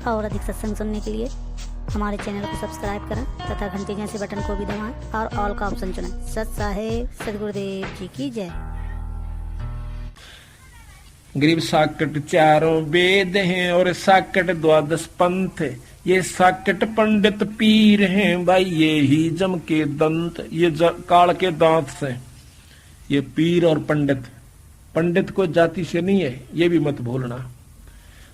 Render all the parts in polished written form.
और अधिक सत्संग सुनने के लिए हमारे चैनल को सब्सक्राइब करें तथा घंटी जैसे बटन को भी दबाएं और ऑल का ऑप्शन चुनें। सत साहेब सदगुरुदेव जी की जय। गरीब साकट चारों वेद हैं और साकट द्वादश पंथ। ये साकट पंडित पीर हैं भाई, ये ही जम के दंत, ये काल के दांत से। ये पीर और पंडित, पंडित को जाति से नहीं है, ये भी मत भूलना।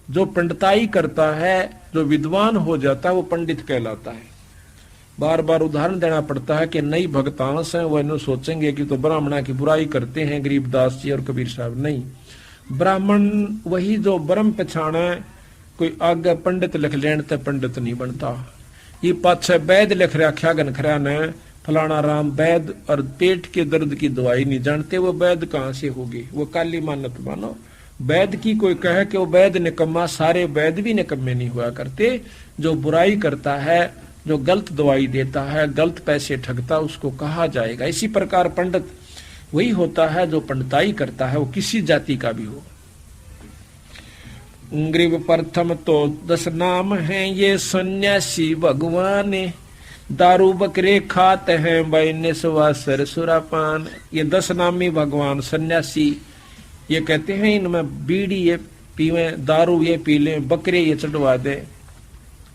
जो पंडिताई करता है, जो विद्वान हो जाता है, वो पंडित कहलाता है। बार बार उदाहरण देना पड़ता है कि नई भक्तांश हैं, वह इन्हें सोचेंगे कि तो ब्राह्मणा की बुराई करते हैं गरीबदास जी और कबीर साहब। नहीं, ब्राह्मण वही जो ब्रह्म पछाणे। कोई आगे पंडित लिख लेने तो पंडित नहीं बनता। ये पाछे वैद लिख रखा गनखरा ने, फलाना राम वैद, और पेट के दर्द की दवाई नहीं जानते, वो वैद कहाँ से होगी? वो काली मानत मानो। वैद की कोई कहे कि वो वैद निकम्मा, सारे वैद भी निकम्मे नहीं हुआ करते। जो बुराई करता है, जो गलत दवाई देता है, गलत पैसे ठगता, उसको कहा जाएगा। इसी प्रकार पंडित वही होता है जो पंडिताई करता है, वो किसी जाति का भी हो। गरीब प्रथम तो 10 नाम हैं ये सन्यासी भगवान, दारू बकरे खाते हैं भाई निस्वासर सुरापान। ये 10 नामी भगवान सन्यासी, ये कहते हैं इनमें बीड़ी ये पीवे, दारू ये पी लें, बकरे ये चढ़वा दे।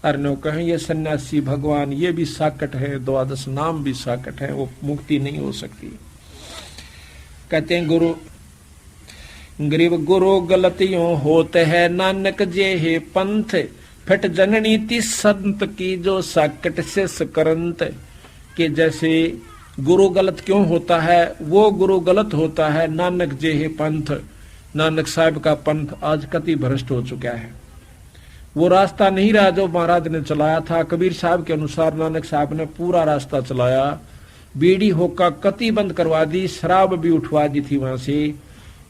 अरनो कहें ये सन्यासी भगवान, ये भी साकट है, 12 नाम भी साकट है, वो मुक्ति नहीं हो सकती। कहते हैं गुरु गरीब गुरु गलतियों होते है नानक जे हे पंथ, फट जननी ती संत की जो साकट से सकरंत। के जैसे गुरु गलत क्यों होता है? वो गुरु गलत होता है नानक जे हे पंथ। नानक साहब का पंथ आज कति भ्रष्ट हो चुका है। वो रास्ता नहीं रहा जो महाराज ने चलाया था। कबीर साहब के अनुसार नानक साहब ने पूरा रास्ता चलाया। बीड़ी होका कति बंद करवा दी, शराब भी उठवा दी थी वहां से।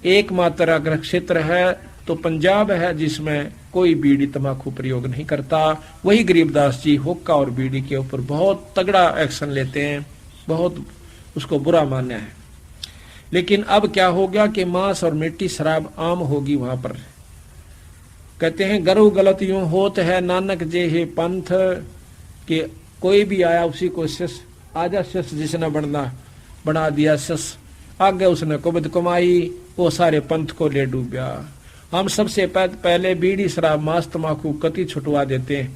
एकमात्र अगर क्षेत्र है तो पंजाब है जिसमें कोई बीड़ी तंबाकू प्रयोग नहीं करता। वही गरीबदास जी हुक्का और बीड़ी के ऊपर बहुत तगड़ा एक्शन लेते हैं, बहुत उसको बुरा मान्या है। लेकिन अब क्या हो गया कि मांस और मिट्टी शराब आम होगी वहां पर। कहते हैं गरु गलत यूं होत है नानक जे हे पंथ, के कोई भी आया उसी को शिष्य, आजा शिष्य जिसने बना दिया शिष्य, आगे उसने कुबद कमाई, वो सारे पंथ को ले डूबया। हम सबसे पहले बीड़ी शराब मांस तंबाकू कति छुटवा देते हैं,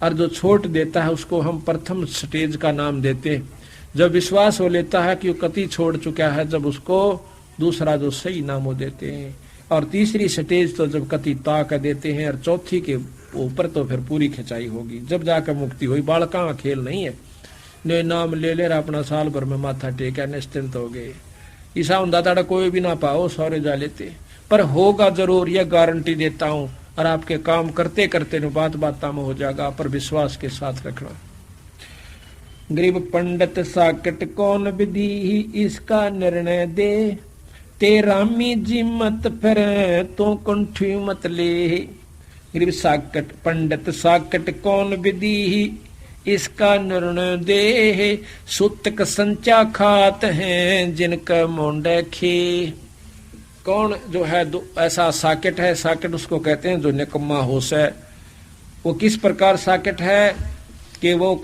और जो छोड़ देता है उसको हम प्रथम स्टेज का नाम देते हैं। जब विश्वास हो लेता है कि वो कति छोड़ चुका है, जब उसको दूसरा जो सही नाम वो देते हैं। और तीसरी स्टेज तो जब कति ताक देते हैं, और चौथी के ऊपर तो फिर पूरी खिंचाई होगी, जब जाकर मुक्ति हुई। बालका का खेल नहीं है। ने नाम ले ले अपना साल भर में माथा टेका निश्चिंत हो गए। ईसा हुंदा कोई भी ना पाओ सौरे जा लेते, पर होगा जरूर, यह गारंटी देता हूं। और आपके काम करते करते न बात में हो जाएगा, पर विश्वास के साथ रखना। गरीब पंडित साकट कौन विधि इसका निर्णय दे, तेरामी जी मत फिर तो कंठी मत ले। गरीब साकट पंडित साकट कौन विधि इसका निर्णय दे, सुतक संचा खात हैं जिनका मुंडे खे। कौन जो है ऐसा साकेट है? साकेट उसको कहते हैं जो निकम्मा होश है। वो किस प्रकार साकेट है कि वो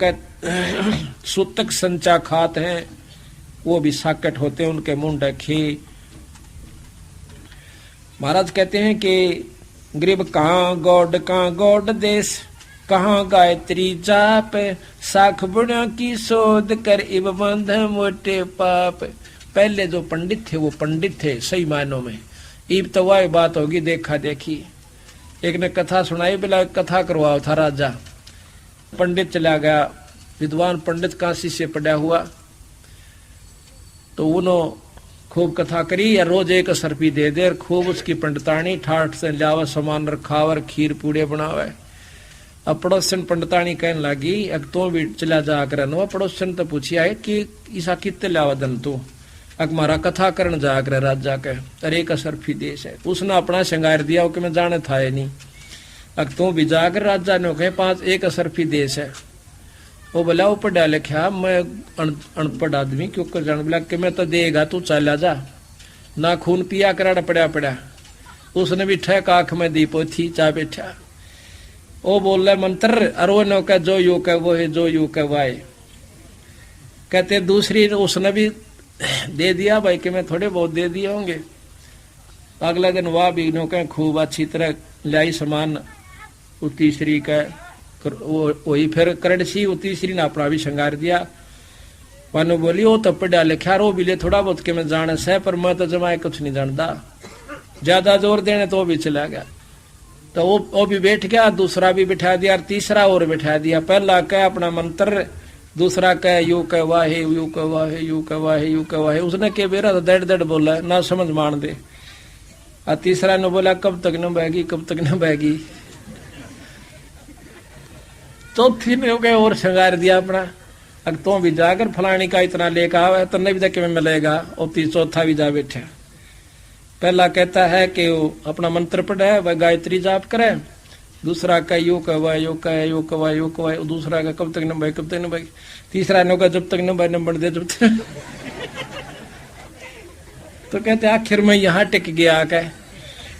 सुतक संचा खात हैं, वो भी साकेट होते हैं, उनके मुंडे खे। महाराज कहते हैं कि गरीब कहाँ गौड देश, कहाँ गायत्री जाप, साख बुढ़ा की शोध कर इब बंध मोटे पाप। पहले जो पंडित थे वो पंडित थे सही मायनों में। इब तो वह बात होगी देखा देखी। एक ने कथा सुनाई, बिला कथा करवाओ था राजा। पंडित चला गया, विद्वान पंडित काशी से पड़ा हुआ, तो उन्होंने खूब कथा करी, या रोज एक सरपी दे दे, खूब उसकी पंडितानी ठाठ से लावा, सामान रखावर, खीर पूड़े बनावे। अब पड़ोसन पंडितानी कहने लगी, अब तो भी चला जा कर पड़ोसन तो पूछिया है कि ईसा कितने लावा दन तू, अग मारा कथा करण जा कर राजा के, अरे एक असरफी देश है। उसने अपना श्रृंगार दिया कि मैं जाने था नहीं। अग तो भी जाकर राजा ने कहे 5 एक असरफी देश है। वो बोला वो पढ़ा लिखा, मैं अनपढ़ आदमी क्यों कर जान। बोला कि मैं तो देगा तू चला जा, ना खून पिया करा पड़ा। उसने भी ठेक आंख में दी पोथी चा बैठा। वो बोल रहे मंत्र, और वो नो कह जो यू कह वो है, जो यू कह वाय। कहते दूसरी उसने भी दे दिया भाई कि मैं थोड़े बहुत दे दिए होंगे। अगला दिन वह भी नो कह खूब अच्छी तरह लाई सामान। वो तीसरी का वही फिर करड़सी, वो तीसरी ने अपना भी श्रृंगार दिया। मानो बोली वो तो पढ़ा लिखा रो भी ले थोड़ा बहुत के मैं जाने से, पर मैं तो जमाए कुछ नहीं जानता। ज्यादा जोर देने तो वो भी चला गया। तो वो भी बैठ गया, दूसरा भी बिठा दिया, और तीसरा और बिठा दिया। पहला कह अपना मंत्र, दूसरा कह यू कह वाहे, यू कह वाहे, यू कह वाहे, यू कह वाहे। उसने के बेरा तो दड़ दड़ बोला ना समझ मान दे। और तीसरा ने बोला कब तक न बहेगी, कब तक न बहेगी। चौथी ने हो गए और श्रृंगार दिया अपना, अगर तो भी जाकर फलानी का इतना लेकर आवे तो नहीं भी तक में मिलेगा। और चौथा भी जा बैठे। पहला कहता है कि वो अपना मंत्र पढ़े, वह गायत्री जाप करे। दूसरा का यू कह यू कह यू कह यू कह। दूसरा का कब तक न भाई, कब तक न भाई। तीसरा ने कहा जब तक न भाई नंबर दे, जब तक। तो कहते आखिर में यहाँ टिक गया कह।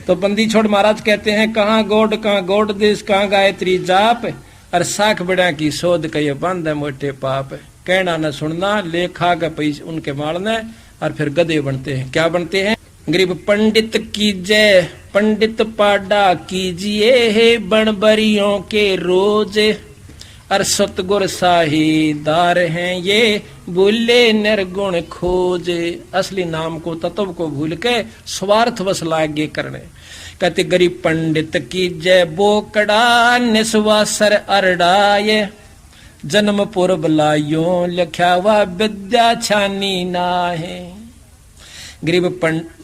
तो बंदी छोड़ महाराज कहते हैं कहाँ गोड देश, कहाँ गायत्री जाप, और साख बड़ा की शोध कहे बंद है मोटे पाप। कहना न सुनना, लेखा का पैसे उनके मारने, और फिर गधे बनते हैं। क्या बनते हैं? गरीब पंडित कीजय, पंडित पाडा कीजिए है बनबरियों के रोज, और सतगुर साहीदार हैं ये भूले निर्गुण खोज। असली नाम को तत्व को भूल के स्वार्थ बस लागे करने। कहते गरीब पंडित की जय बोकड़ा, निस्वासर अरडाए, जन्म पूर्व लायो लिखा हुआ विद्या छानी ना है। गरीब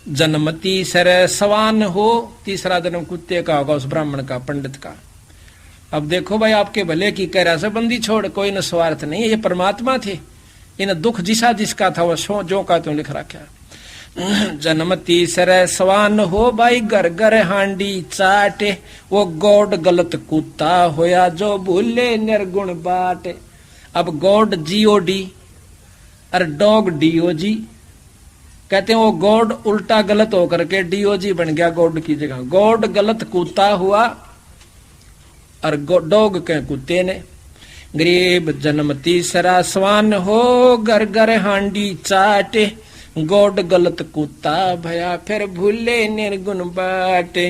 जन्म तीसर सवान हो, तीसरा जन्म कुत्ते का होगा उस ब्राह्मण का, पंडित का। अब देखो भाई आपके भले की कह रहा से बंदी छोड़, कोई न स्वार्थ नहीं है, ये परमात्मा थे। इन दुख जिसका था वह जो का तो लिख रखा। जन्म तीसरे सवान हो भाई, घर घर हांडी चाटे, वो गॉड गलत कुत्ता होया जो भूले निर्गुण बाटे। अब गॉड GOD और डॉग DOG। कहते हैं वो गॉड उल्टा गलत होकर के DOG बन गया गॉड की जगह। गॉड गलत कुत्ता हुआ और डॉग के कुत्ते ने। गरीब जन्म तीसरा सवान हो, घर घर हांडी चाटे, गॉड गलत कुत्ता भया फिर भूले निर्गुण बाटे।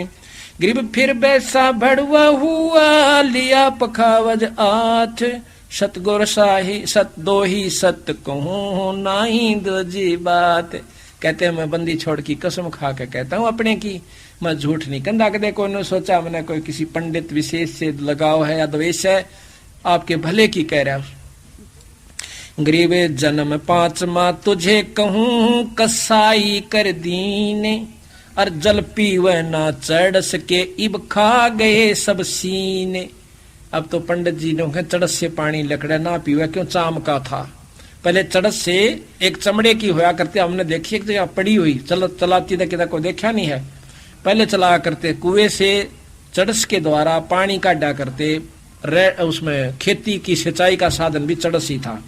गरीब फिर बैसा भड़ुआ हुआ, लिया पखावज आठ, सतगुर साही सत दो ही सत कहूं नाही दो जी बात। कहते हैं मैं बंदी छोड़ की कसम खा के कहता हूँ अपने की, मैं झूठ नहीं कंधा कदे कोई ने सोचा मैंने कोई किसी पंडित विशेष से लगाव है या द्वेष है, आपके भले की कह रहा। गरीबे जन्म पांचवा तुझे कहूं कसाई कर दीने, और जल पीवे ना चढ़ सके इब खा गए सब सीने। अब तो पंडित जी ने चढ़स से पानी लकड़े ना पीवे, क्यों चाम का था। पहले चढ़स से एक चमड़े की होया करते, हमने देखी एक जगह पड़ी हुई चलाती था, किधर को देखा नहीं है। पहले चला करते कुएं से चढ़स के द्वारा पानी काटा करते, उसमें खेती की सिंचाई का साधन भी चढ़स ही था।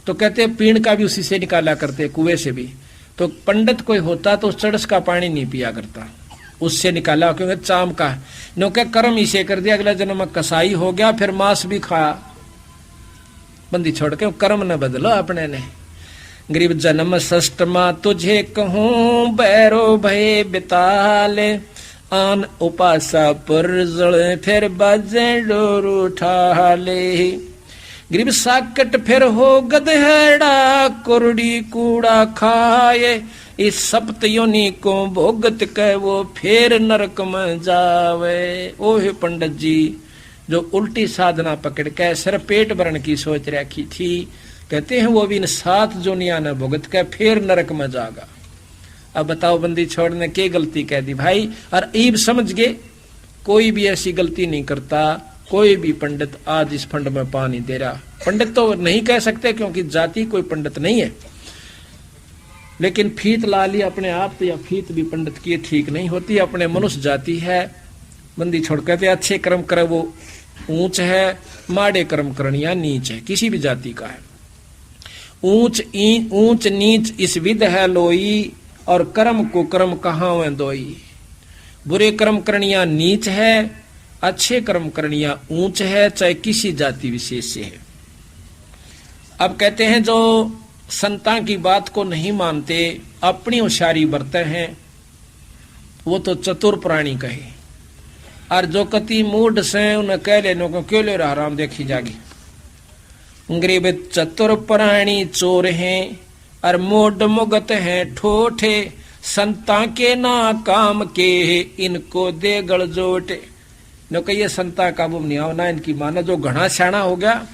तो कहते पीण का भी उसी से निकाला करते, कुएं से भी। तो पंडित कोई होता तो चढ़स का पानी नहीं पिया करता, उससे निकाला, क्योंकि चाम का नो क्या कर्म इसे कर दिया। अगला जन्म कसाई हो गया, फिर मांस भी खाया। बंदी छोड़ के कर्म न बदलो अपने ने। गरीब जन्म षष्ठमा तुझे कहूं बैरो भय बिताले, आन उपासा पर जड़े फिर बाजे डोर उठा ले। गरीब साकट फिर हो गधेड़ा, कुरड़ी कूड़ा खाए, इस सप्त योनि को भोगत कह वो फिर नरक में जावे। ओहे पंडित जी जो उल्टी साधना पकड़ के सिर पेट भरण की सोच रखी थी, कहते हैं वो भी इन 7 जोनिया न भुगत के फिर नरक में जागा। अब बताओ बंदी छोड़ने की गलती कह दी भाई। और ईब समझ गए कोई भी ऐसी गलती नहीं करता, कोई भी पंडित आज इस फंड में पानी दे रहा। पंडित तो नहीं कह सकते क्योंकि जाति कोई पंडित नहीं है, लेकिन फीत ला ली अपने आप तो, या फीत भी पंडित की ठीक नहीं होती, अपने मनुष्य जाति है। बंदी छोड़ कहते अच्छे कर्म करे वो ऊंच है, माड़े कर्म करनिया नीच है, किसी भी जाति का है। ऊंच नीच इस विध है लोई, और कर्म को कर्म कहाँ वे दोई। बुरे कर्म करनिया नीच है, अच्छे कर्म करनिया ऊंच है, चाहे किसी जाति विशेष से है। अब कहते हैं जो संता की बात को नहीं मानते, अपनी होशियारी बरते हैं, वो तो चतुर प्राणी कहे। और जो कति मूढ़ से उन्हें कह लेने को क्यों ले रहा राम देखी जागी। गरीब चतुर प्राणी चोर हैं और मूढ़ मुगत हैं ठोठे, संता के ना काम के इनको दे गलजोटे। नो कहिए संता काबू नहीं आओ ना इनकी माना। जो घना श्याणा हो गया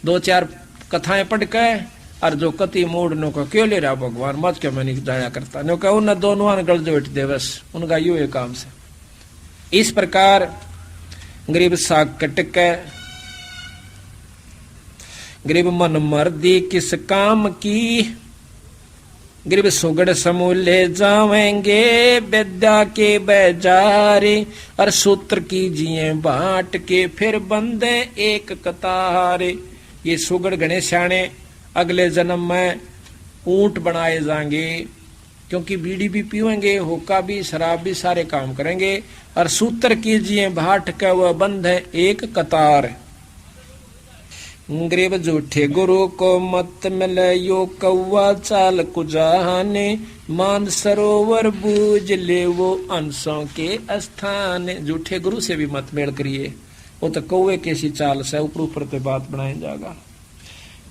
2-4 कथाएं पढ़ के, और जो कति मूड नो को क्यों ले रहा भगवान मत के मैं नहीं जाया करता। नो कहो न दोनों गलजोट दे, बस उनका यू है काम से। इस प्रकार गरीब साग कटक गरीब मन मर्दी किस काम की, गरीब सुगड़ समूह ले जावेंगे विद्या के बाजारे, और सूत्र कीजिए बांट के फिर बंदे एक कतारे। ये सुगड़ गणे श्याणे अगले जन्म में ऊंट बनाए जाएंगे, क्योंकि बीड़ी भी पीवेंगे, हुक्का भी, शराब भी, सारे काम करेंगे। और सूत्र कीजिए बांट के वह बंद है एक कतार। गरीब झूठे गुरु को मत मिले यो कौवा चाल कुजाने, मान सरोवर बूझ ले वो अंशों के स्थान। झूठे गुरु से भी मत मेल करिए, वो तो कौवे कैसी चाल से ऊपर ऊपर पे बात बनाया जाएगा।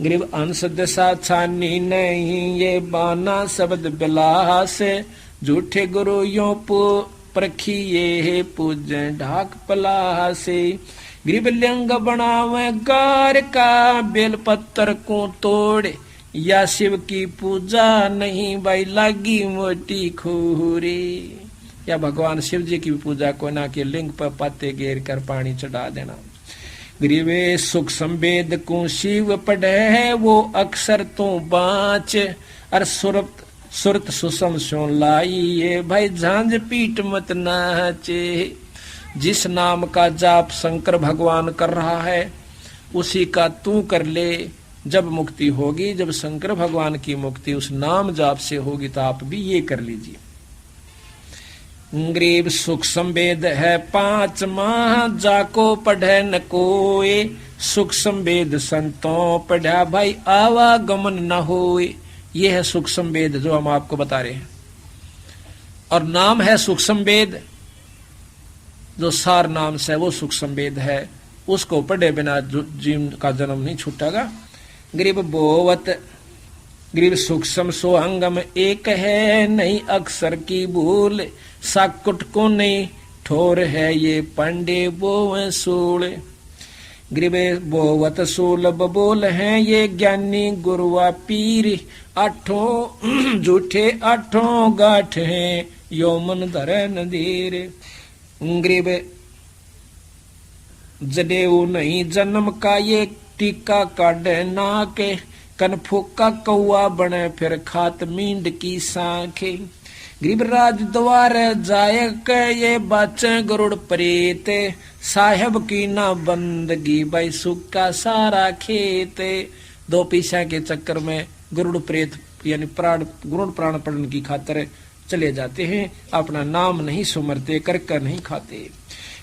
गरीब अंश दशा छानी नहीं ये बाना शब्द बिलास, झूठे गुरु यो परखिए पूजे ढाक पलासे। गरीब लिंग बनावे गार का बेल पत्थर को तोड़े, या शिव की पूजा नहीं भाई लागी मोटी खूरी। या भगवान शिव जी की पूजा को ना के लिंग पर पत्ते घेर कर पानी चढ़ा देना। गरीबे सुख संवेद को शिव पढ़े है वो अक्षर तो बाँच, और सुरत सुसम सो लाइए भाई झांझ पीट मत नाचे। जिस नाम का जाप शंकर भगवान कर रहा है उसी का तू कर ले। जब मुक्ति होगी, जब शंकर भगवान की मुक्ति उस नाम जाप से होगी, तो आप भी ये कर लीजिए। गरीब सुख संवेद है 5 माह जाको पढ़े न कोए, सुख संवेद संतों पढ़ा भाई आवागमन न होए। ये है सुख संवेद जो हम आपको बता रहे हैं। और नाम है सुख संवेद, जो सार नाम से वो सुख संवेद है, उसको पढ़े बिना जीव का जन्म नहीं छूटेगा। गरीब बोवत गरीब सूक्ष्म सोहंगम एक है नहीं अक्षर की भूल, साकुट को नहीं ठोर है ये पंडे बोव सूल। गरीब बोवत सूल बबोल हैं ये ज्ञानी गुरुआ पीर, 8 झूठे 8 गाठ हैं यो मन धरे नदीर। गरीब जडेऊ नहीं जन्म का ये टीका काढ़े नाके, कन फूका कौआ बने फिर खात मींड की सांखे। गरीब राज द्वार जाय के ये बाचे गरुड़ प्रेत, साहेब की ना बंदगी भाई सुक्का सारा खेत। 2 पैसा के चक्कर में गरुड़ प्रेत यानी गरुड़ प्राण पढ़ने की खातिर चले जाते हैं, अपना नाम नहीं सुमरते, कर नहीं खाते।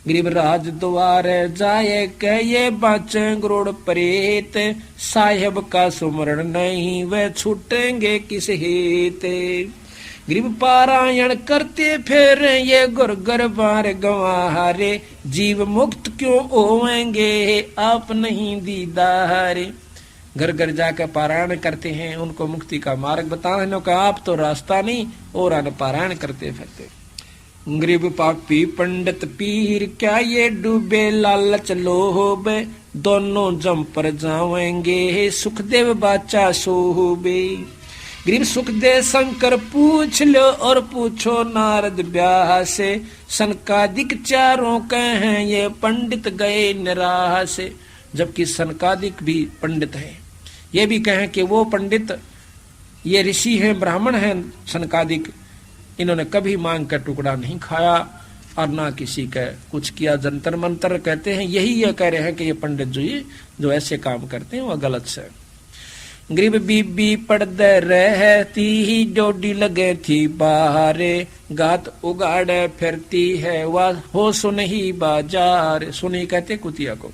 गरीब राज द्वार जाए के ये बाचे गरुड़ प्रेत, साहेब का सुमरण नहीं वे छूटेंगे किस हेते। गरीब पारायण करते फिर ये गुरगर बार गंवारे, जीव मुक्त क्यों होवेंगे आप नहीं दीदारे। घर घर जाकर पारायण करते हैं, उनको मुक्ति का मार्ग बताने का आप तो रास्ता नहीं और अन पारायण करते फिरते। गरीब पापी पंडित पीर क्या ये डूबे लालच लोभ, दोनों जम पर जावेंगे सुखदेव बाचा सोहबे। गरीब सुखदेव शंकर पूछ लो और पूछो नारद ब्याह से, सनकादिक चारों कहें ये पंडित गए निराह से। जबकि सनकादिक भी पंडित है, ये भी कहें कि वो पंडित ये ऋषि हैं, ब्राह्मण हैं सनकादिक, इन्होंने कभी मांग का टुकड़ा नहीं खाया और ना किसी का कुछ किया। जंतर मंतर कहते हैं, यही ये कह रहे हैं कि ये पंडित जो ऐसे काम करते हैं वह गलत से। गरीब बीबी पड़द रहती ही जोड़ी लगे थी बाहरे, गात उगाड़े फिरती है वह हो सुनही बाजार। सुनी कहते कुतिया को।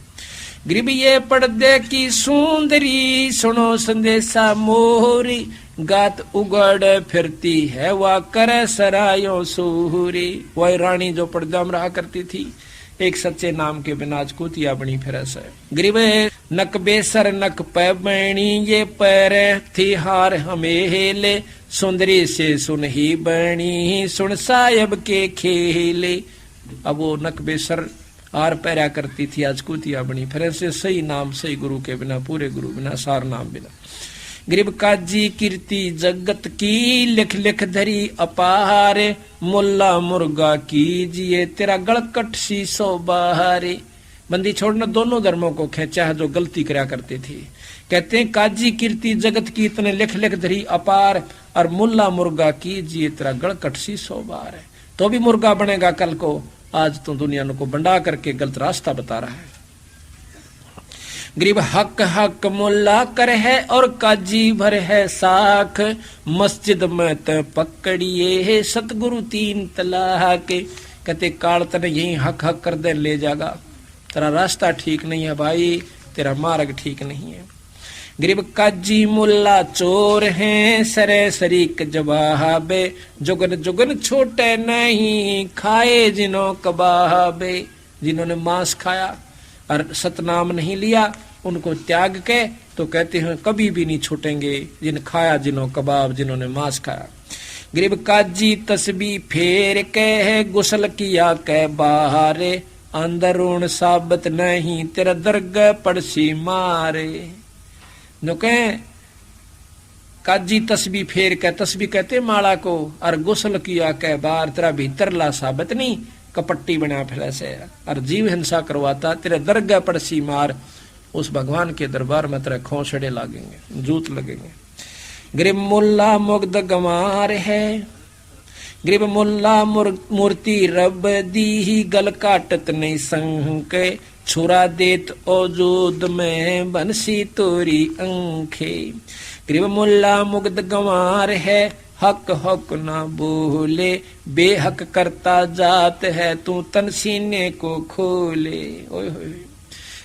गरीब ये पर्दे की सुंदरी सुनो संदेशा मोरी, गात उगड़ फिरती है वह करे सरायों सूरी। वह रानी जो पर्दा में रहा करती थी, एक सच्चे नाम के बिना आज कुतिया बनी फिरस है। गरीब नक बेसर नक पैबणी ये पैर थी हार हमेले, सुंदरी से सुनही बणी सुन सायब के खेले। अब वो नक बेसर आर पैरा करती थी, आज कुतिया बनी फिर से सही नाम सही गुरु के बिना, पूरे गुरु बिना, सार नाम बिना। गरीब काजी कीर्ति जगत की लिख लिख धरी अपारे, मुल्ला मुर्गा कीजिए तेरा गलकट शीशो बहारे। बंदी छोड़ना दोनों धर्मों को खींचा है जो गलती करा करते थे। कहते हैं काजी कीर्ति जगत की इतने लिख लिख धरी अपार, और मुल्ला मुर्गा कीजिए तेरा गलकट शीशो बहारे। तो भी मुर्गा बनेगा कल को, आज तो दुनिया को बंडा करके गलत रास्ता बता रहा है। गरीब हक हक मुल्ला कर है और काजी भर है साख, मस्जिद में त पकड़िए है सतगुरु 3 तलाक। कहते काल तने यही हक हक कर दे ले जागा, तेरा रास्ता ठीक नहीं है भाई, तेरा मार्ग ठीक नहीं है। गरीब काजी मुल्ला चोर हैं सरे शरीक जवाबे, जुगन जुगन छोटे नहीं खाए जिन्हों कबाबे। जिन्होंने मांस खाया और सतनाम नहीं लिया, उनको त्याग के तो कहते हैं कभी भी नहीं छूटेंगे। जिन खाया जिन्हों कबाब, जिन्होंने मांस खाया। गरीब काजी तस्बी फेर के है गुसल किया के बाहरे, अंदरून साबत नहीं तेरा दरगाह पड़सी मारे। नो कहे काजी तस्बी फेर के, तस्बी कहते माला को, और गुसल किया के बाहर तेरा भीतरला साबत नहीं कपट्टी बना फिर से, और जीव हिंसा करवाता तेरे दरगाह पड़सी मार। उस भगवान के दरबार में तेरे खोसड़े लगेंगे, जूत लगेंगे। गरीब मुल्ला मुग्ध गंवार है, गरीब मुल्ला मूर्ति रब दी ही गल काटत नहीं संग, छुरा देत औजूद में बंसी तोरी अंखे। गरीब मुल्ला मुग्ध गंवार है, हक हक ना बोले, बेहक करता जात है तू तन सीने को खोले। ओए होए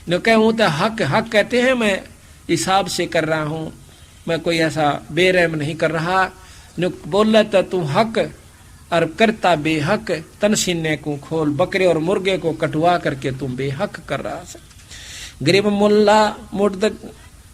न कहूं तो हक हक कहते हैं, मैं हिसाब से कर रहा हूं, मैं कोई ऐसा बेरहम नहीं कर रहा। न बोला तो तू हक और करता बेहक, तन सीने को खोल। बकरे और मुर्गे को कटवा करके तुम बेहक कर रहा है। गरीब मुल्ला मुर्द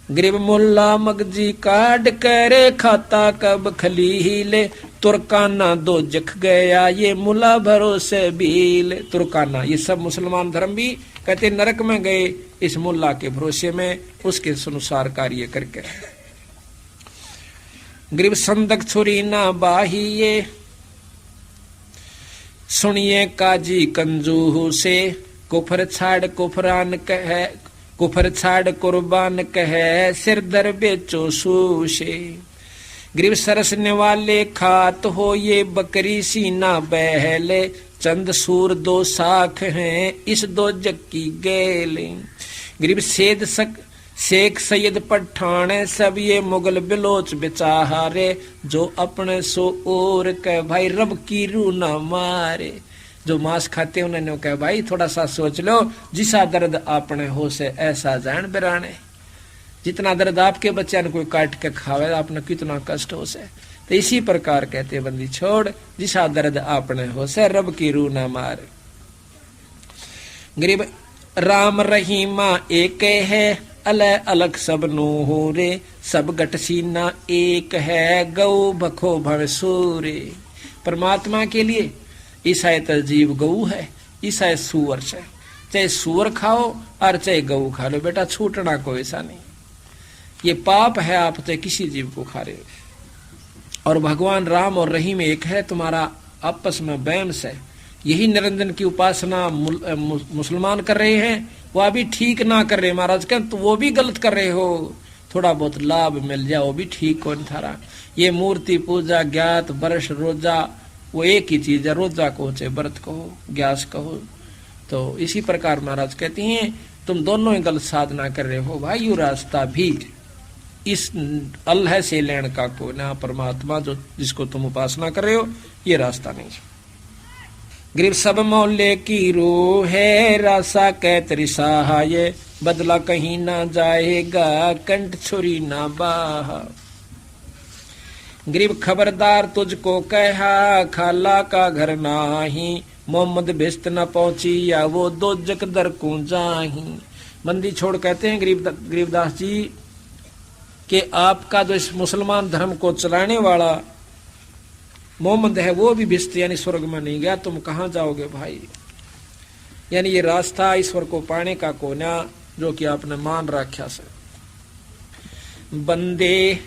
गरीब मुल्ला मगजी काट करे खाता कब खलीले, तुर्काना दो जख गया ये मुला भरोसे भील। तुर्काना ये सब मुसलमान धर्म भी कहते नरक में गए इस मुल्ला के भरोसे में, उसके अनुसार कार्य करके। गरीब संदक छुरी ना बाहिए, सुनिए काजी कंजूह से, कुफर छाड़ कुफरान कहे, कुफर छाड़ कुर्बान कहे, सिर दर बेचो सूशे। गरीब सरसने वाले खात हो ये बकरी सीना बहले, चंद सूर 2 साख हैं इस 2 जक्की गेले। गरीब सेद शेख सैयद पठान सब ये मुगल बिलोच बेचारे, जो अपने सो और कह भाई रब की रू ना मारे। जो मांस खाते उन्होंने कहा भाई थोड़ा सा सोच लो, जिसा दर्द आपने हो से ऐसा जान बिराने। जितना दर्द आपके बच्चे ने कोई काट के खावे आपने कितना कष्ट हो से, तो इसी प्रकार कहते बंदी छोड़, जिसा दर्द आपने हो से रब की रू ना मार। गरीब राम रहीमा एक है, अलग अलग सब नूह रे, सब गट सीना एक है, गौ भखो भव सूरे। परमात्मा के लिए ईसाई तजीब गऊ है, ईसाई सुअर से, चाहे सुअर खाओ और चाहे गऊ खा लो बेटा, छूटना कोई ऐसा नहीं। ये पाप है आप चाहे किसी जीव को खा रहे हो। और भगवान राम और रहीम एक है, तुम्हारा आपस में बैम्स है। यही निरंजन की उपासना मुसलमान कर रहे हैं, वो अभी ठीक ना कर रहे महाराज कह, तो वो भी गलत कर रहे हो। थोड़ा बहुत लाभ मिल जाए वो भी ठीक कौन थारा। ये मूर्ति पूजा ज्ञात वर्ष रोजा वो एक ही चीज है, रोजा कहो चाहे व्रत कहो ग्यास कहो। तो इसी प्रकार महाराज कहती हैं तुम दोनों ही गलत साधना कर रहे हो भाई, यू रास्ता भी इस अल्लाह से लेने का को ना परमात्मा जो जिसको तुम उपासना कर रहे हो ये रास्ता नहीं है। गरीब सब मोहल्ले की रो है रासा कै त्रिसाहा ये बदला कहीं ना जाएगा कंठ छुरी ना बाहा। गरीब खबरदार तुझको कहा खाला का घर नाही मोहम्मद बिस्त न पहुंची या वो दो जक दर को जाही। बंदी छोड़ कहते हैं गरीबदास जी कि आपका जो इस मुसलमान धर्म को चलाने वाला मोहम्मद है वो भी बिस्त यानी स्वर्ग में नहीं गया, तुम कहाँ जाओगे भाई। यानी ये रास्ता ईश्वर को पाने का कोना जो कि आपने मान रखा से। बंदे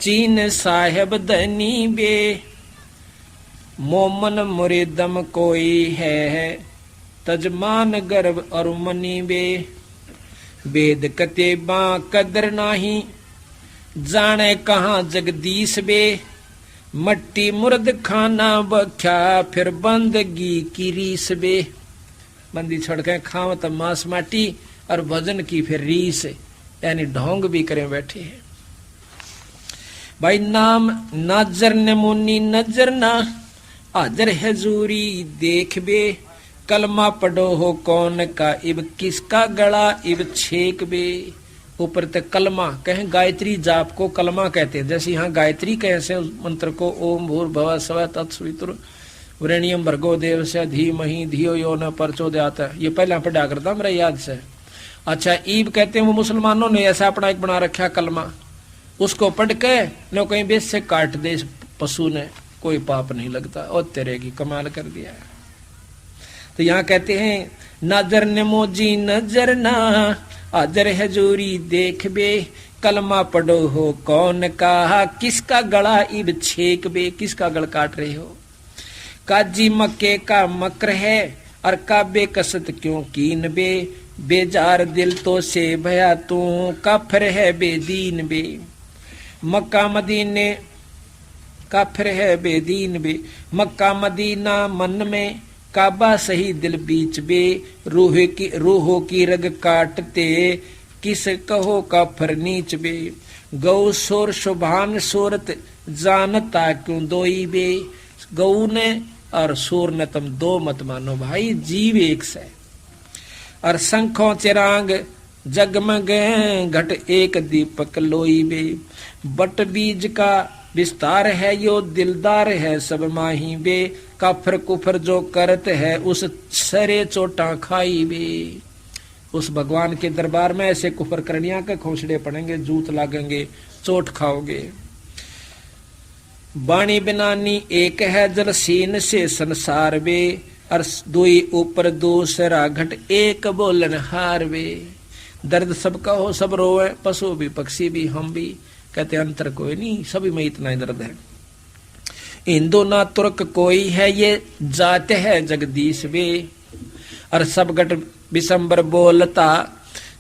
चीन साहेब दनी बे मोमन मुरीदम कोई है तजमान गर्भ और मनी बे वेद कतेबा कदर नाही जाने कहाँ जगदीश बे मट्टी मुर्द खाना बख्या फिर बंदगी की रीस बे। बंदी छोड़ के खावत मांस माटी और भजन की फिर रीस यानी ढोंग भी करे बैठे हैं भाई। नाम नाजर ने मुन्नी नजर ना हाजर हजूरी देख बे कलमा पढ़ो हो कौन का इब किसका गला इब छेक बे। ऊपर तक कलमा कहें गायत्री जाप को कलमा कहते हैं, जैसे यहाँ गायत्री कैसे उस मंत्र को ओम भूर्भुवः स्वः तत्सवितुर्वरेण्यं भर्गो देवस्य धीमहि धियो यो न प्रचोदयात्, ये पहला पढ़ा करता मेरा याद से। अच्छा ईब कहते हैं वो मुसलमानों ने ऐसा अपना एक बना रखा कलमा, उसको पढ़ के लो कहीं बेच से काट दे पशु ने कोई पाप नहीं लगता। और तेरे की कमाल कर दिया है। तो यहाँ कहते हैं नजर ने मोजी नजर ना हाजर हजूरी देख बे कलमा पढ़ो हो कौन कहा किसका गला इब छेक बे। किसका गल काट रहे हो। काजी मक्के का मकर है और काबे कसत क्यों कीन बे बेजार दिल तो से भया तू काफिर है बेदीन बे। मक्का मदीने काफिर है बेदीन बे मक्का मदीना मन में काबा सही दिल बीच बे रूहों की रग काटते किस कहो काफिर नीच बे। गौ सोर शुभान सूरत जानता क्यों दोई बे। गौ ने और सूर ने तुम दो मत मानो भाई, जीव एक से। और शंखों चिरांग जगमग घट एक दीपक लोई बे। बट बीज का विस्तार है यो दिलदार है सब माही बे। काफर कुफर जो करत है उस सरे चोटा खाई बे। उस भगवान के दरबार में ऐसे कुफर करनिया के खोसड़े पड़ेंगे, जूत लागेंगे, चोट खाओगे। बाणी बिनानी एक है जल सीन से संसार बे और दुई ऊपर दूसरा घट एक बोलन हार बे। दर्द सबका हो सब रोए पशु भी पक्षी भी हम भी, कहते अंतर कोई नहीं सभी में इतना ही दर्द है। हिंदू ना तुर्क कोई है ये जात है जगदीश बे। और सब गट बिसंबर बोलता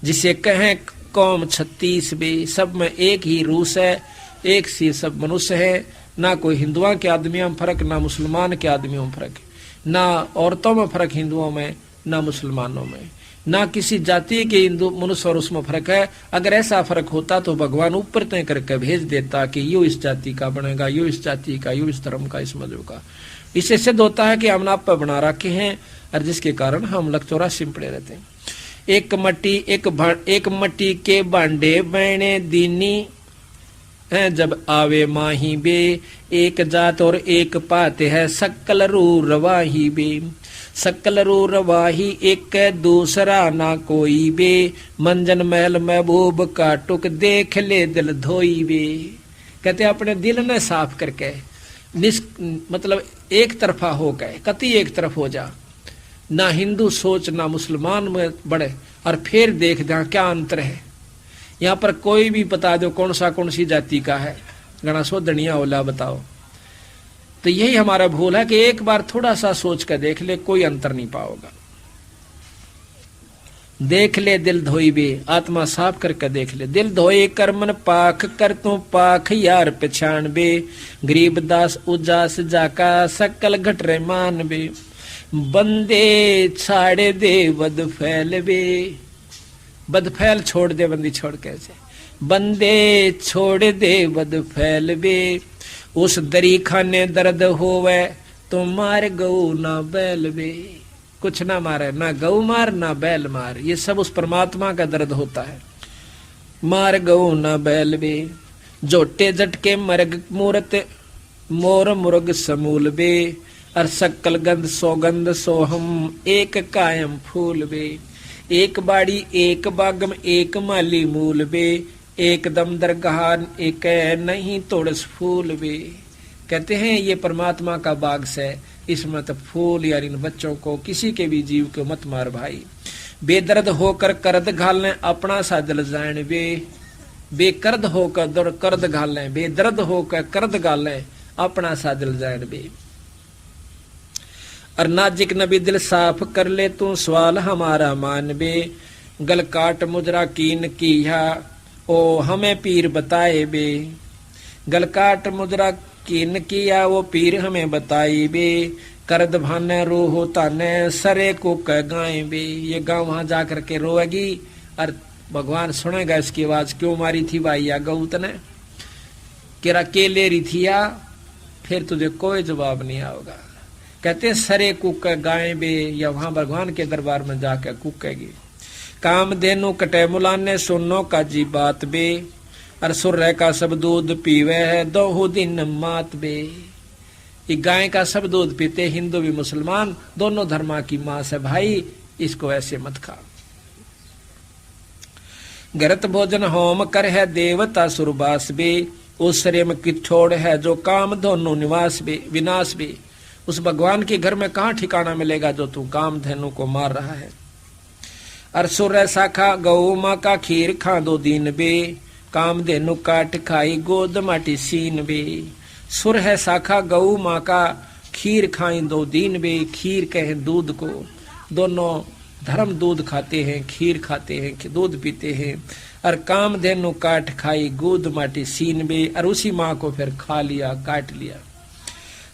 जिसे कहें कौम 36 बे। सब में एक ही रूस है, एक सी सब मनुष्य है। ना कोई हिंदुओं के आदमियों में फर्क, ना मुसलमान के आदमियों में फर्क, ना औरतों में फर्क हिंदुओं में ना मुसलमानों में, ना किसी जाति के हिंदू मनुष्य और उसमें फर्क है। अगर ऐसा फर्क होता तो भगवान ऊपर तय करके भेज देता कि यो इस जाति का बनेगा, यो इस जाति का, यो इस धर्म का, इस मजहब का। इससे सिद्ध होता है कि हम आप पर बना रखे हैं और जिसके कारण हम लक-चौरासी में पड़े रहते हैं। एक मट्टी के बांडे बने दीनी है जब आवे माही बे। एक जात और एक पात है सकल रू रवाही बे। सकल रू रवाही एक दूसरा ना कोई बे। मंजन महल महबूब का टुक देख ले दिल धोई बे। कहते अपने दिल ने साफ करके मतलब एक तरफा हो गए, कति एक तरफ हो जा, ना हिंदू सोच ना मुसलमान में बढ़े और फिर देख दे क्या अंतर है। यहाँ पर कोई भी बता दो कौन सी जाति का है, गणा सो दनिया ओला बताओ। तो यही हमारा भूल है कि एक बार थोड़ा सा सोच कर देख ले, कोई अंतर नहीं पाओगा। देख ले दिल धोई बे, आत्मा साफ करके देख ले। दिल धोए कर मन पाख कर तू पाख यार पहचान बे। गरीब दास उजास जाका सकल घट रे मान बे। बंदे छाड़े दे बद फैल बे। बदफैल छोड़ दे बंदी छोड़ कैसे। बंदे छोड़ दे बद फैल बे, उस दरी खाने दर्द होवे तो मार गऊ ना बैल बे। कुछ ना मारे, ना गऊ मार ना बैल मार, ये सब उस परमात्मा का दर्द होता है। मार गऊ ना बैल बे, जोटे जटके मरग मूरत मोर मुर्ग समूल बे, और सकल गंध सौगंध सोहम एक कायम फूल बे। एक बाड़ी एक बागम एक माली मूल बे, एक दम दरगाह एक नहीं तोड़स फूल बे। कहते हैं ये परमात्मा का बाग से, इसमें तो फूल यार इन बच्चों को किसी के भी जीव को मत मार भाई। बेदर्द होकर करद घालने अपना सा दिल जान बे, बेकर्द होकर करद घालने, बेदर्द होकर करद घालने अपना सा दिल जान बे। और नाजिक नबी दिल साफ कर ले तू सवाल हमारा मान बे, गल काट मुजरा कीन किया ओ हमें पीर बताए बे। गल काट मुजरा कीन किया वो पीर हमें बताई बे, करद भाने रो होता ने सरे को कह गाय बे। ये गाँव वहां जाकर के रोएगी और भगवान सुनेगा इसकी आवाज, क्यों मारी थी भाई या गऊ तने, केरा के ले रही थी या, फिर तुझे कोई जवाब नहीं आओगा। कहते सरे कुक गाय बे, या वहां भगवान के दरबार में जाकर कुकेगी। काम देनु कटे मुलाने सुनो का जी बात बे, और सुर का सब दूध पीवे है दो दिन मात बे। ये गाय का सब दूध पीते हिंदू भी मुसलमान, दोनों धर्मा की मां से भाई, इसको ऐसे मत खा। गरत भोजन होम कर है देवता सुरबास बे, उस शरीर में की छोड़ है जो काम दोनों निवास बे विनाश बे। उस भगवान के घर में कहाँ ठिकाना मिलेगा जो तू काम धनु को मार रहा है। और सुर शाखा गौ माँ का खीर खा दो दिन बे, काम धेनु काट खाई गोद माटी सीन बे। सुर है शाखा गौ माँ का खीर खाई दो दिन बे, खीर कहे दूध को, दोनों धर्म दूध खाते हैं, खीर खाते हैं, दूध पीते हैं। और काम धेनु काट खाई गोद माटी सीन बे, और उसी माँ को फिर खा लिया काट लिया।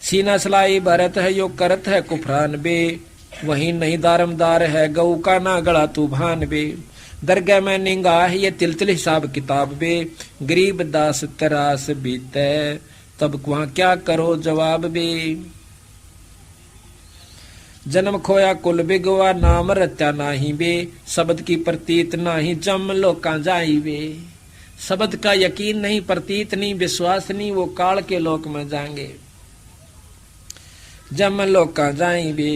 सीना सलाई भरत है यो करत है कुफरान बे, वही नहीं दारमदार है गऊ का ना गड़ा तू भान बे। दरगाह में निगाह ये तिल हिसाब किताब बे, गरीब दास तरास बीते तब वहां क्या करो जवाब बे। जन्म खोया कुल बिगवा नाम रत्या नाही बे, शब्द की प्रतीत नाही जम लोका जाई बे। शब्द का यकीन नहीं, प्रतीत नहीं, विश्वास नहीं, वो काल के लोक में जाएंगे, जम लोका जाई बे।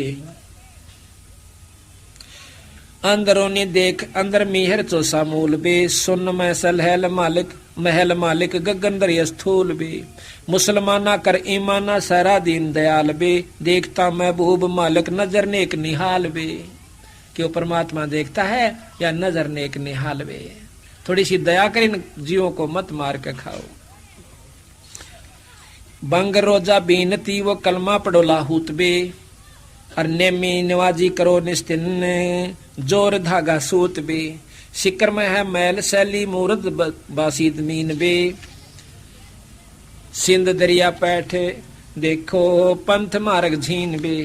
अंदरों ने देख अंदर मीहर चौसा मूल बे, सुन मैसल हैल मालिक महल मालिक गगन दरिया स्थूल बे। मुसलमाना कर ईमाना सारा दीन दयाल बे, देखता महबूब मालिक नजर नेक निहाल बे। क्यों परमात्मा देखता है या नजर नेक निहाल बे। थोड़ी सी दया कर इन जीवों को मत मार के खाओ। बंग रोजा बीनती वो कलमा पढ़ो लाहूत बे, और नेमी नवाजी करो निस्तिन जोर धागा सूत बे। शिकर में है मैल शैली मूर्त बासीद मीन बे, सिंध दरिया पैठ देखो पंथ मार्ग झीन बे।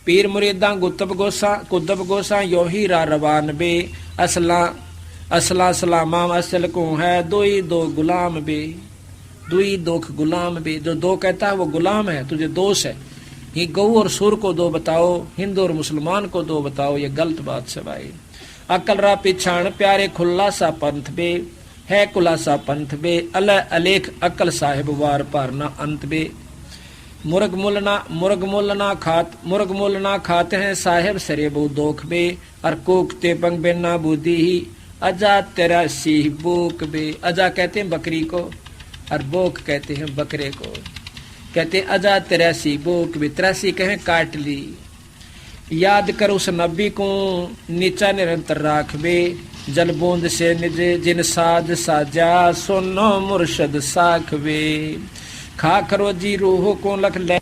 पीर मुरीदा कुतब गोसा यो हीरा रवान बे, असला सलामा असल को है दोई दो गुलाम बे। दुई दोख गुलाम बे, जो दो कहता है वो गुलाम है, तुझे दोष है। ये गऊ और सुर को दो बताओ, हिंदू और मुसलमान को दो बताओ, ये गलत बात से भाई। अकल रा पिछाण प्यारे खुला सा पंथ बे, है खुलासा पंथ बे, अलेख अकल साहिब वार पारना अंत बे। मुर्ग मुल ना खाते हैं साहेब सरे बो दोख बे, और कोकते पंग बे ना बुद्धि ही अजा तेरा सी बोक बे। अजा कहते हैं बकरी को और बोक कहते हैं बकरे को। कहते अजा 83 बोक भी 83 कहें काट ली। याद कर उस नबी को नीचा निरंतर राखबे, जल बूंद से निजे जिन साज साजा सुनो मुर्शद साखबे। खा करो जी रूह को लख ले,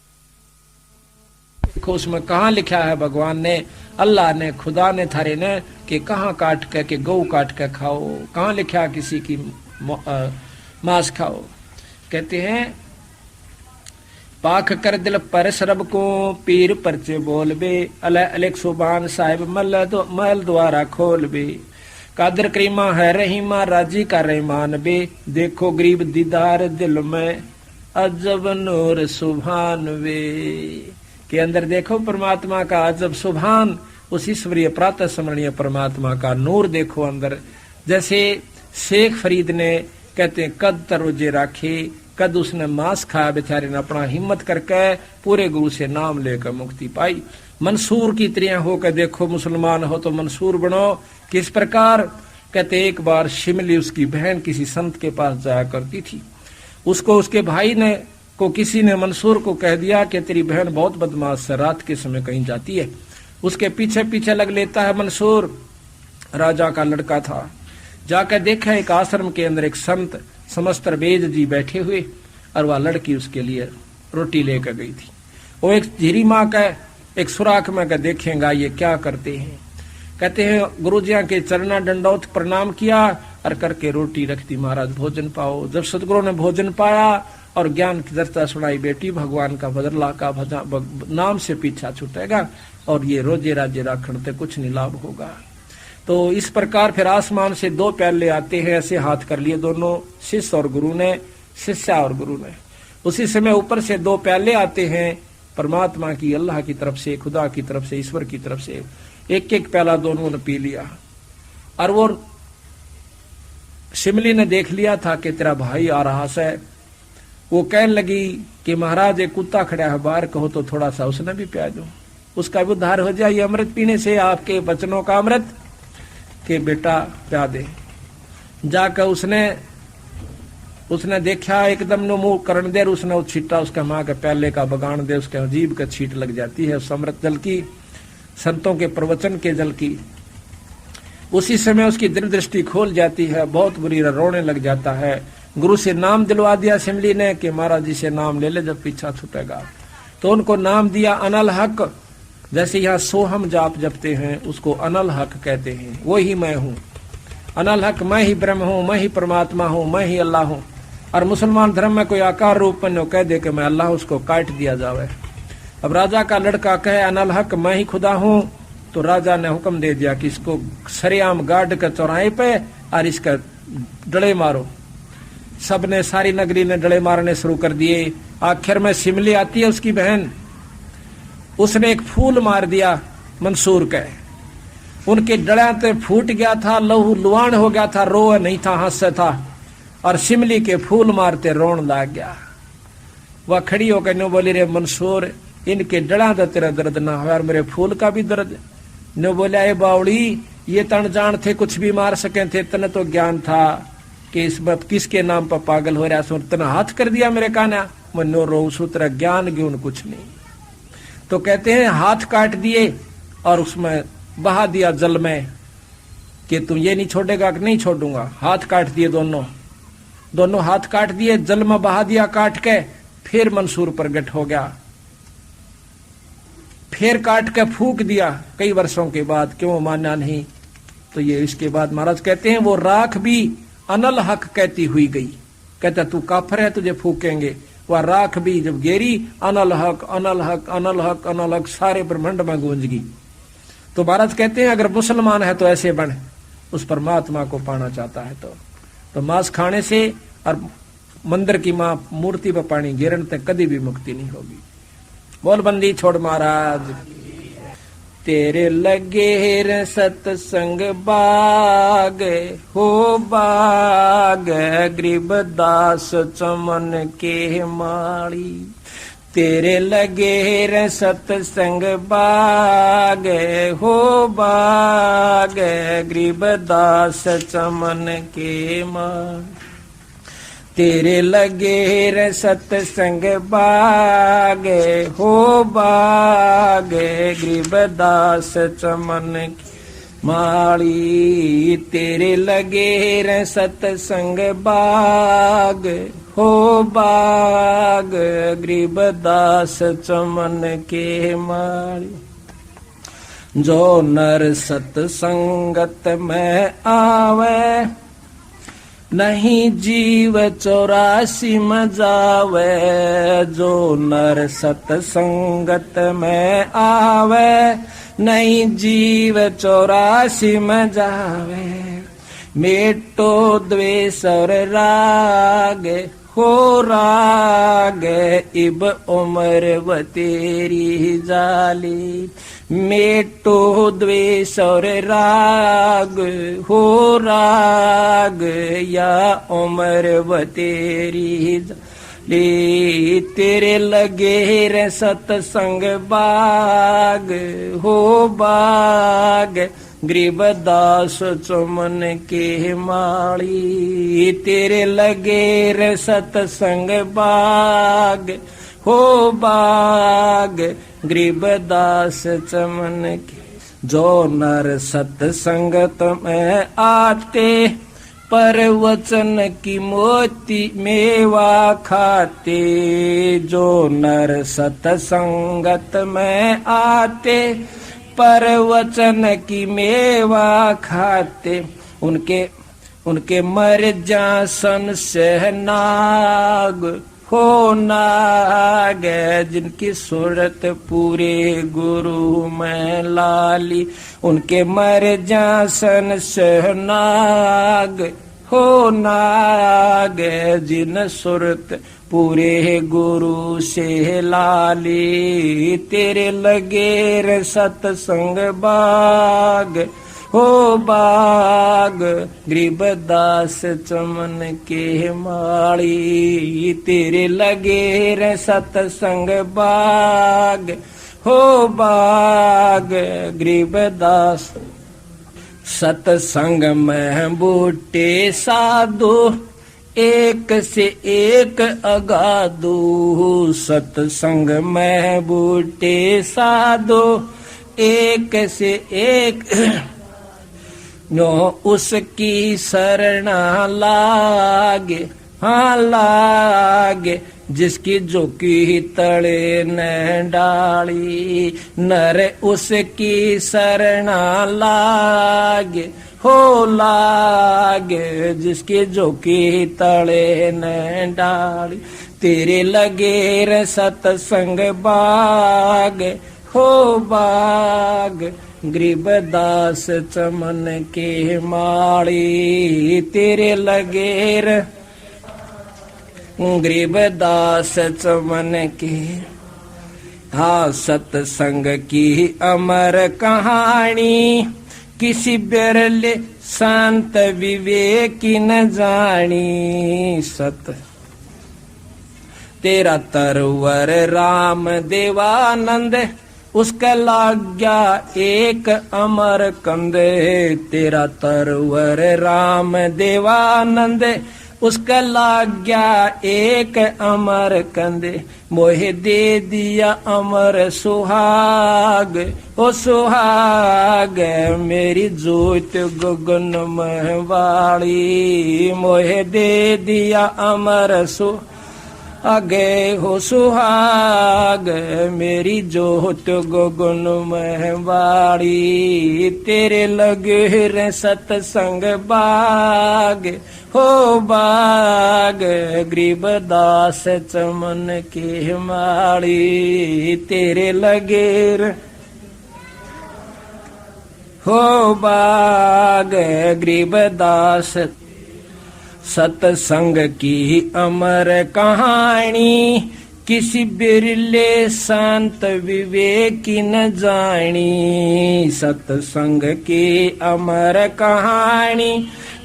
उसमें कहाँ लिखा है भगवान ने, अल्लाह ने, खुदा ने थारे ने कि कहाँ काट के गौ काट के खाओ, कहाँ लिखा किसी की मांस खाओ। कहते हैं पाख कर दिल पर सरब को पीर परचे बोल बे, अलेख सुबान साहिब महल द्वारा खोल बे। कादर करीमा है रहीमा राजी का रहमान बे, देखो गरीब दीदार दिल में अजब नूर सुभान वे, के अंदर देखो परमात्मा का अजब सुभान, उस ईश्वरीय प्रातः स्मरणीय परमात्मा का नूर देखो अंदर। जैसे शेख फरीद ने कहते हैं कद तरोजे राखे, कद उसने मांस खाया बेचारे ने, अपना हिम्मत करके पूरे गुरु से नाम लेकर मुक्ति पाई। मंसूर की तरह होकर देखो, मुसलमान हो तो मंसूर बनो। किस प्रकार? कहते एक बार शिमली उसकी बहन किसी संत के पास जाया करती थी, उसको उसके भाई ने को किसी ने मंसूर को कह दिया कि तेरी बहन बहुत बदमाश है, रात के समय कहीं जाती है। उसके पीछे पीछे लग लेता है मंसूर, राजा का लड़का था। जाकर देखा एक आश्रम के अंदर एक संत समस्तर बेज जी बैठे हुए, और वह लड़की उसके लिए रोटी लेकर गई थी। वो एक झीरी माँ का एक सुराख में का देखेगा ये क्या करते हैं। कहते हैं गुरुजिया के चरणा दंडौत प्रणाम किया और करके रोटी रख दी, महाराज भोजन पाओ। जब सतगुरु ने भोजन पाया और ज्ञान की चर्चा सुनाई, बेटी भगवान का बदला का नाम से पीछा छूटेगा और ये रोजे राज्य राखण से कुछ नहीं लाभ होगा। तो इस प्रकार फिर आसमान से दो प्याले आते हैं, ऐसे हाथ कर लिए दोनों शिष्य और गुरु ने, शिष्या और गुरु ने। उसी समय ऊपर से दो प्याले आते हैं परमात्मा की, अल्लाह की तरफ से, खुदा की तरफ से, ईश्वर की तरफ से। एक एक प्याला दोनों ने पी लिया। और वो शिमली ने देख लिया था कि तेरा भाई आ रहा है। वो कहने लगी कि महाराज एक कुत्ता खड़ा है बाहर, कहो तो थोड़ा सा उसने भी प्या दो, उसका भी उद्धार हो जाए अमृत पीने से, आपके वचनों का अमृत, के बेटा प्या दे। जाकर उसने देखा एकदम नो मुंह करण दे, उसने वो छीटा उसका माँ के प्याले का बगान दे, उसके अजीब का छीट लग जाती है उस अमृत जल की, संतों के प्रवचन के जल की। उसी समय उसकी दिव्य दृष्टि खोल जाती है, बहुत बुरी रोने लग जाता है। गुरु से नाम दिलवा दिया शिमली ने कि महाराज जी से नाम ले ले जब पीछा छूटेगा। तो उनको नाम दिया अनल हक। जैसे यहाँ सोहम जाप जपते हैं उसको अनल हक कहते हैं, वो ही मैं हूँ अनल हक, मैं ही ब्रह्म हूँ, मैं ही परमात्मा हूँ, मैं ही अल्लाह हूँ। और मुसलमान धर्म में कोई आकार रूप में कह दे कि मैं अल्लाह, उसको काट दिया जावे। अब राजा का लड़का कहे अनल हक मैं ही खुदा हूँ, तो राजा ने हुक्म दे दिया कि इसको सरेआम गाड़ कर चौराहे पे और इसका डले मारो। सबने, सारी नगरी ने डले मारने शुरू कर दिए। आखिर में शिमली आती है उसकी बहन, उसने एक फूल मार दिया मंसूर के, उनके डड़ा ते फूट गया था, लहू लुआन हो गया था, रो नहीं था, हंस था। और शिमली के फूल मारते रोन लग गया। वह खड़ी होकर नो बोली रे मंसूर, इनके डड़ा का तेरा दर्द ना हो और मेरे फूल का भी दर्द। नो बोला ए बावड़ी, ये तन जान थे कुछ भी मार सके थे, तने तो ज्ञान था कि इस बात किसके नाम पर पागल हो रहा, तना हाथ कर दिया मेरे काना। मनो रो सूत्र ज्ञान ज्ञान कुछ नहीं। तो कहते हैं हाथ काट दिए और उसमें बहा दिया जल में कि तुम ये नहीं छोड़ेगा कि नहीं छोड़ूंगा। हाथ काट दिए दोनों हाथ काट दिए, जल में बहा दिया काट के। फिर मंसूर प्रगट हो गया, फिर काट के फूक दिया कई वर्षों के बाद, क्यों माना नहीं। तो ये इसके बाद महाराज कहते हैं वो राख भी अनल हक कहती हुई गई। कहता तू काफर है, तुझे फूकेंगे। वह राख भी जब गेरी अनल हक अनल हक अनल हक अनल हक सारे ब्रह्मांड में गूंज गई। तो महाराज कहते हैं अगर मुसलमान है तो ऐसे बन, उस परमात्मा को पाना चाहता है तो मांस खाने से और मंदिर की मां मूर्ति पर पानी गिरन तक कभी भी मुक्ति नहीं होगी। बोल बंदी छोड़ महाराज। तेरे लगे रे सत्संग बाग हो बाग, गरीबदास चमन के माड़ी। तेरे लगे रे सत्संग बाग हो बाग, गरीबदास चमन के माड़ी। तेरे लगे रे सत्संग बाग हो बाग, गरीबदास चमन की माड़ी। तेरे लगे रे सत्संग बाग हो बाग, गरीबदास चमन के माड़ी। जो नर सत्संगत में आवे, नहीं जीव 84 में जावे। जो नर सत्संगत में आवे, नहीं जीव 84 में जावे, मेटो द्वेष और राग हो राग, इब उम्र व तेरी जाली, मेटो द्वेष और राग हो राग, या उम्र व तेरी जाली, तेरे लगे रे सतसंग बाग हो बाग, गरीबदास चमन के माली, तेरे लगे रे सतसंग बाग हो बाग, गरीबदास चमन के, जो नर सतसंगत में आते, पर वचन की मोती मेवा खाते, जो नर सतसंगत में आते, पर वचन की मेवा खाते, उनके मर जा सन से नाग हो नाग, जिनकी सूरत पूरे गुरु में लाली, उनके मर जा सन से नाग हो नाग, जिन सूरत पूरे गुरु से लाली, तेरे लगे रे सतसंग बाग हो बाग, गरीबदास चमन के माली, तेरे लगे रे सतसंग बाग हो बाग, गरीबदास सतसंग में बूटे साधु, एक से एक अगाधु, सतसंग में बूटे साधु, एक से एक नो उसकी शरणा लागे, हाँ लागे, जिसकी झोंकी तड़े न डाली, नर उसकी शरणा लागे हो लागे, जिसकी झोंकी तड़े न डाली, तेरे लगे रे सतसंग बाग हो बाग, गरीबदास चमन के माली, तेरे लगे रे गरीबदास चमन के, हाँ सतसंग की अमर कहानी, किसी बिरले शांत विवेकी न जानी, सत तेरा तरवर राम देवानंद, उसका लाग गया एक अमर कंदे, तेरा तरवर राम देवानंद, उसका लाग गया एक अमर कंदे, मोहे दे दिया अमर सुहाग ओ सुहाग, मेरी जोत गगन में वाली, मोहे दे दिया अमर सुहाग आगे हो सुहाग, मेरी जोत गगन में वाड़ी, तेरे लगे रे सतसंग बाग हो बाग, गरीबदास चमन के माड़ी, तेरे लगे रे हो बाग, गरीबदास सतसंग की अमर कहानी, किसी बिरले शांत विवेकी न जानी, सतसंग की अमर कहानी,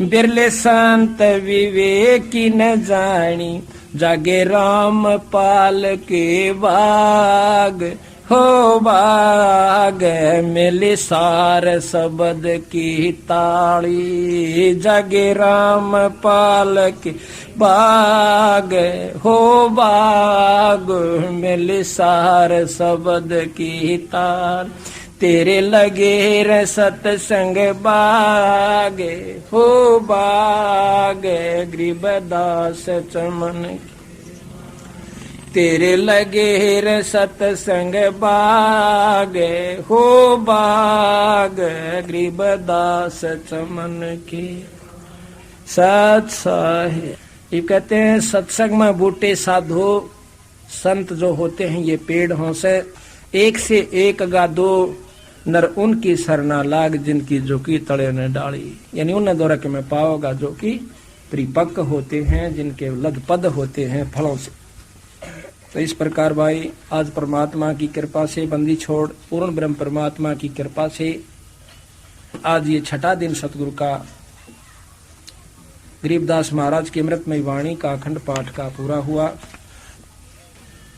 बिरले शांत विवेकी न जानी, जागे राम पाल के बाग हो बाग, मिले सार शब्द की ताली, जागे राम पाल के बाग हो बाग, मिले सार शब्द की ताल, तेरे लगे रे सतसंग बाग हो बाग, गरीबदास चमन, तेरे लगे रे सतसंग बाग हो बाग, गरीबदास चमन की सत साहे। ये कहते हैं सत्संग में बूटे साधु संत जो होते हैं ये पेड़ हों से एक गा दो, नर उनकी सरना लाग जिनकी जो की तले ने डाली, यानी उन दौरक में पाओगा जो कि परिपक्व होते हैं, जिनके लदपद होते हैं फलों से। तो इस प्रकार भाई आज परमात्मा की कृपा से बंदी छोड़ पूर्ण ब्रह्म परमात्मा की कृपा से आज ये छठा दिन सतगुरु का गरीबदास महाराज की अमृतमय वाणी का अखंड पाठ का पूरा हुआ।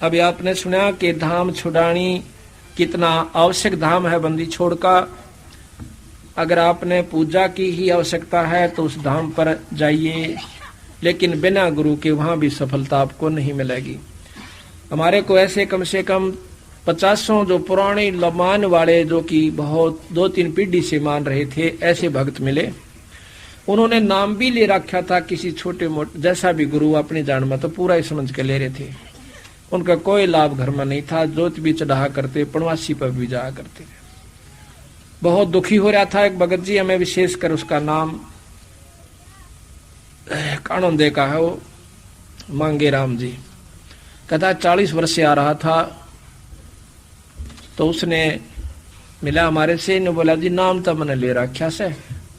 अभी आपने सुना कि धाम छुड़ानी कितना आवश्यक धाम है बंदी छोड़ का। अगर आपने पूजा की ही आवश्यकता है तो उस धाम पर जाइए, लेकिन बिना गुरु के वहां भी सफलता आपको नहीं मिलेगी। हमारे को ऐसे कम से कम 50 जो पुराने लमान वाले जो कि बहुत 2-3 पीढ़ी से मान रहे थे, ऐसे भक्त मिले। उन्होंने नाम भी ले रखा था किसी छोटे मोटे, जैसा भी गुरु अपनी जान में तो पूरा ही समझ के ले रहे थे। उनका कोई लाभ घर में नहीं था, जोत भी चढ़ा करते, पणवासी पर भी जाया करते। बहुत दुखी हो रहा था एक भगत जी, हमें विशेषकर उसका नाम कानोंदे का है, वो मांगे राम जी। कहता 40 वर्ष से आ रहा था, तो उसने मिला हमारे से, ने बोला जी नाम तो मैंने ले रखा से,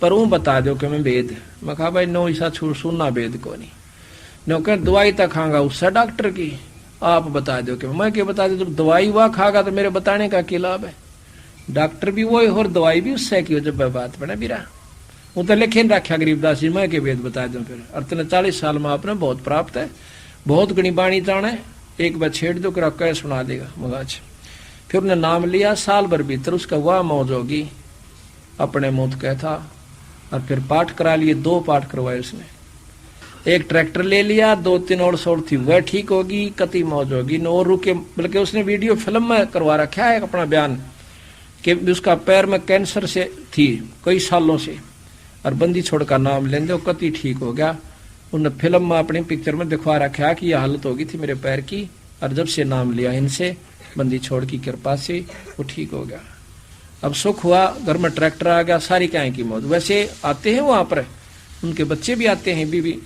पर वो बता दो कि मैं वेद। मैं कहा भाई नो ऐसा छूट सुनना वेद को नहीं। नो कह दवाई तक खाऊंगा उससे डॉक्टर की, आप बता दो कि मैं क्या बता दो, जब दवाई वह खागा तो मेरे बताने का क्या लाभ है। डॉक्टर भी वही और दवाई भी उससे की, जब बात बना बिरा वो तो लिखे रखा गरीबदास जी, मैं के वेद बता दूं फिर। और तेने 40 साल में आपने बहुत प्राप्त है, बहुत गणी बाणी जाने, एक बार छेड़ दो कर कह सुना देगा मगाज। फिर उन्हें नाम लिया, साल भर भीतर उसका वह मौज होगी अपने मुंह कहता। और फिर पाठ करा लिए, 2 पाठ करवाए उसने। एक ट्रैक्टर ले लिया, 2-3 और सोड़ थी वह ठीक होगी, कति मौज होगी न और रुके। बल्कि उसने वीडियो फिल्म में करवा रखा है अपना बयान कि उसका पैर में कैंसर से थी कई सालों से, और बंदी छोड़ का नाम लेंदे वो कति ठीक हो गया। उन्हें फिल्म में अपनी पिक्चर में दिखवा रखा कि यह हालत होगी थी मेरे पैर की, और जब से नाम लिया इनसे बंदी छोड़ की कृपा से वो ठीक हो गया। अब सुख हुआ, घर में ट्रैक्टर आ गया, सारी काय की मौज। वैसे आते हैं वहां पर, उनके बच्चे भी आते हैं बीवी,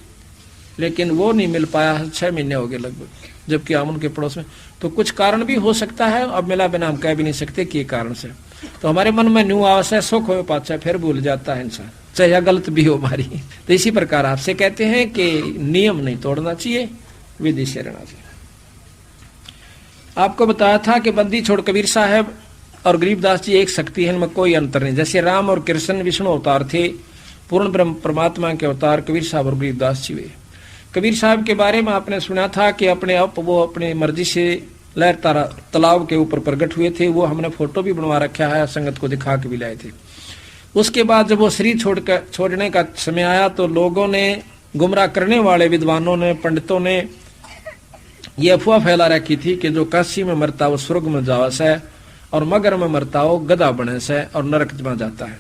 लेकिन वो नहीं मिल पाया, 6 महीने हो गए लगभग, जबकि हम उनके पड़ोस में। तो कुछ कारण भी हो सकता है, अब मिला बिना हम कह भी नहीं सकते कि कारण से। तो हमारे मन में न्यू आवास है, सुख हो पाचा फिर भूल जाता है इंसान, चाहे गलत भी हो हमारी। तो इसी प्रकार आपसे कहते हैं कि नियम नहीं तोड़ना चाहिए, विधि से रहना चाहिए। आपको बताया था कि बंदी छोड़ कबीर साहब और गरीबदास जी एक शक्ति है, इनमें कोई अंतर नहीं। जैसे राम और कृष्ण विष्णु अवतार थे, पूर्ण ब्रह्म परमात्मा के अवतार कबीर साहब और गरीबदास जी वे। कबीर साहब के बारे में आपने सुना था कि अपने आप वो अपनी मर्जी से लहर तारा तालाब के ऊपर प्रकट हुए थे। वो हमने फोटो भी बनवा रखा है, संगत को दिखा के भी लाए थे। उसके बाद जब वो शरीर छोड़ने का समय आया तो लोगों ने, गुमराह करने वाले विद्वानों ने, पंडितों ने ये अफवाह फैला रखी थी कि जो काशी में मरता वो स्वर्ग में जावस है, और मगर में मरता वो गधा बने से और नरक में जाता है।